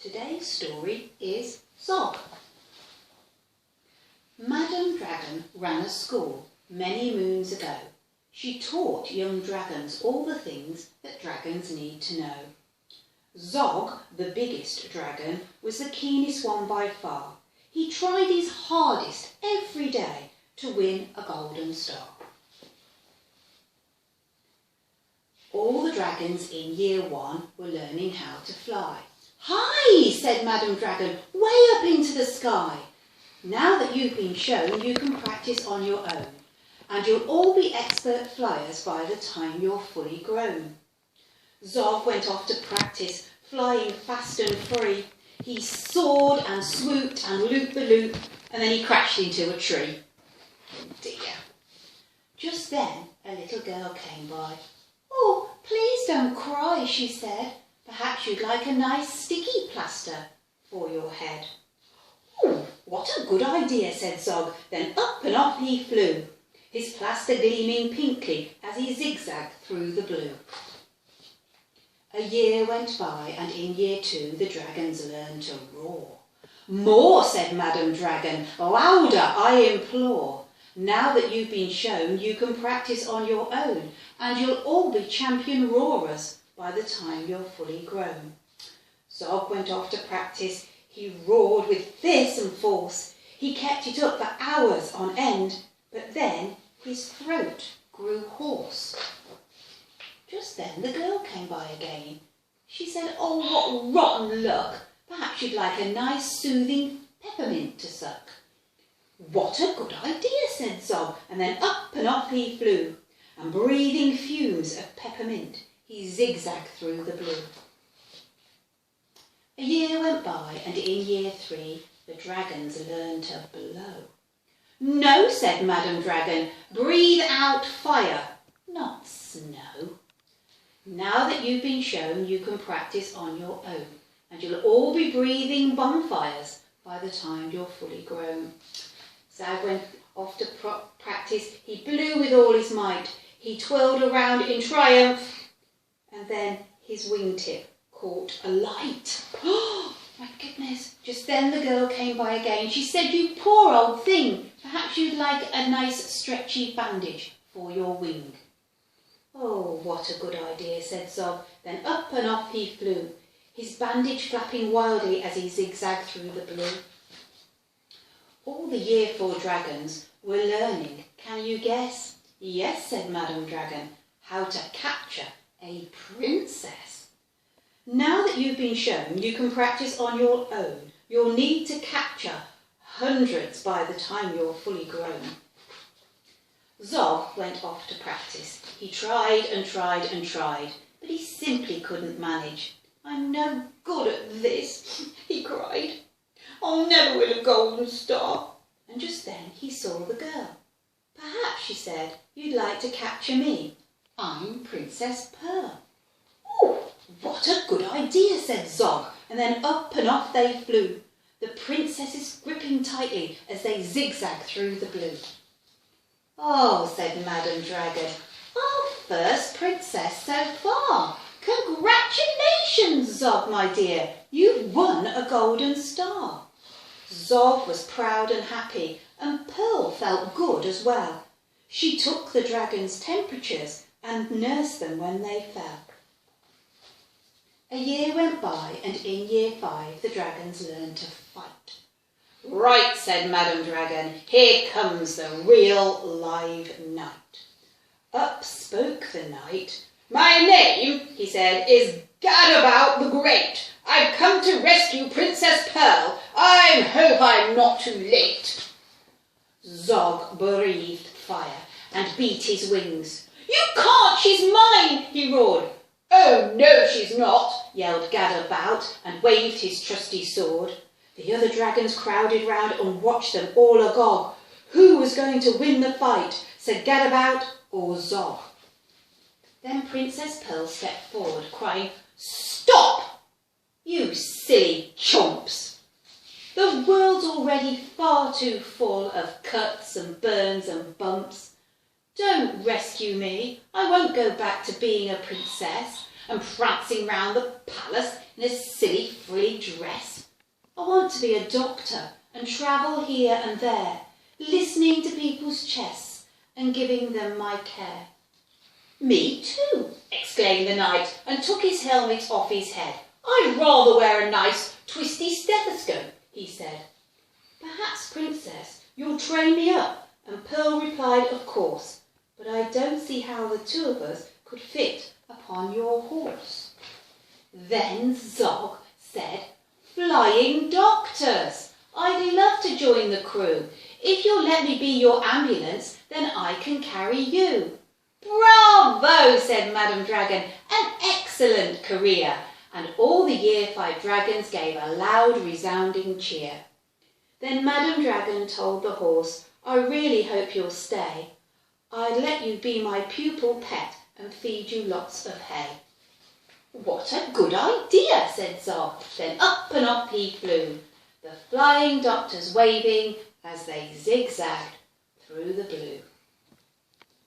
Today's story is ZOG. Madam Dragon ran a school many moons ago. She taught young dragons all the things that dragons need to know. ZOG, the biggest dragon, was the keenest one by far. He tried his hardest every day to win a golden star. All the dragons in year 1 were learning how to fly. "Hi," said Madam Dragon, "way up into the sky. Now that you've been shown, you can practice on your own, and you'll all be expert flyers by the time you're fully grown." ZOG went off to practice, flying fast and free. He soared and swooped and looped the loop, and then he crashed into a tree. Oh dear. Just then, a little girl came by. "Oh, please don't cry," she said. "Perhaps you'd like a nice sticky plaster for your head." "Oh, what a good idea," said ZOG. Then up and off he flew, his plaster gleaming pinkly as he zigzagged through the blue. A year went by, and in year 2 the dragons learned to roar. "More," said Madam Dragon, "louder, I implore. Now that you've been shown, you can practice on your own, and you'll all be champion roarers by the time you're fully grown." ZOG went off to practice. He roared with fearsome force. He kept it up for hours on end, but then his throat grew hoarse. Just then the girl came by again. She said, "Oh, what rotten luck. Perhaps you'd like a nice soothing peppermint to suck." "What a good idea," said ZOG, and then up and off he flew, and breathing fumes of peppermint, he zigzagged through the blue. A year went by, and in year 3 the dragons learned to blow. "No," said Madam Dragon, "breathe out fire, not snow. Now that you've been shown, you can practice on your own, and you'll all be breathing bonfires by the time you're fully grown." Zag went off to practice. He blew with all his might. He twirled around in triumph, and then his wingtip caught a light. "Oh, my goodness." Just then the girl came by again. She said, "You poor old thing, perhaps you'd like a nice stretchy bandage for your wing." "Oh, what a good idea," said ZOG. Then up and off he flew, his bandage flapping wildly as he zigzagged through the blue. All the year 4 dragons were learning, can you guess? "Yes," said Madam Dragon, "how to capture a princess. Now that you've been shown, you can practice on your own. You'll need to capture hundreds by the time you're fully grown." ZOG went off to practice. He tried and tried and tried, but he simply couldn't manage. "I'm no good at this," he cried. "I'll never win a golden star." And just then he saw the girl. "Perhaps," she said, "you'd like to capture me. I'm Princess Pearl." "Oh, what a good idea," said ZOG, and then up and off they flew, the princesses gripping tightly as they zigzagged through the blue. "Oh," said Madam Dragon, "our first princess so far. Congratulations, ZOG, my dear. You've won a golden star." ZOG was proud and happy, and Pearl felt good as well. She took the dragons' temperatures and nursed them when they fell. A year went by, and in year 5 the dragons learned to fight. "Right," said Madam Dragon, "here comes the real live knight." Up spoke the knight. "My name," he said, "is Gadabout the Great. I've come to rescue Princess Pearl. I hope I'm not too late." ZOG breathed fire and beat his wings. "You can't, she's mine," he roared. "Oh, no, she's not," yelled Gadabout and waved his trusty sword. The other dragons crowded round and watched them all agog. Who was going to win the fight, Sir Gadabout or ZOG? Then Princess Pearl stepped forward, crying, "Stop, you silly chumps. The world's already far too full of cuts and burns and bumps. Don't rescue me. I won't go back to being a princess. and prancing round the palace in a silly frilly dress. I want to be a doctor and travel here and there, listening to people's chests and giving them my care." "Me too," exclaimed the knight, and took his helmet off his head. "I'd rather wear a nice twisty stethoscope," he said. "Perhaps, Princess, you'll train me up," and Pearl replied, "Of course, but I don't see how the two of us could fit upon your horse." Then ZOG said, "Flying doctors! I'd love to join the crew. If you'll let me be your ambulance, then I can carry you." "Bravo!" said Madam Dragon. "An excellent career." And all the Year 5 dragons gave a loud, resounding cheer. Then Madam Dragon told the horse, "I really hope you'll stay. I'd let you be my pupil pet and feed you lots of hay." "What a good idea," said ZOG. Then up and up he flew, the flying doctors waving as they zigzagged through the blue.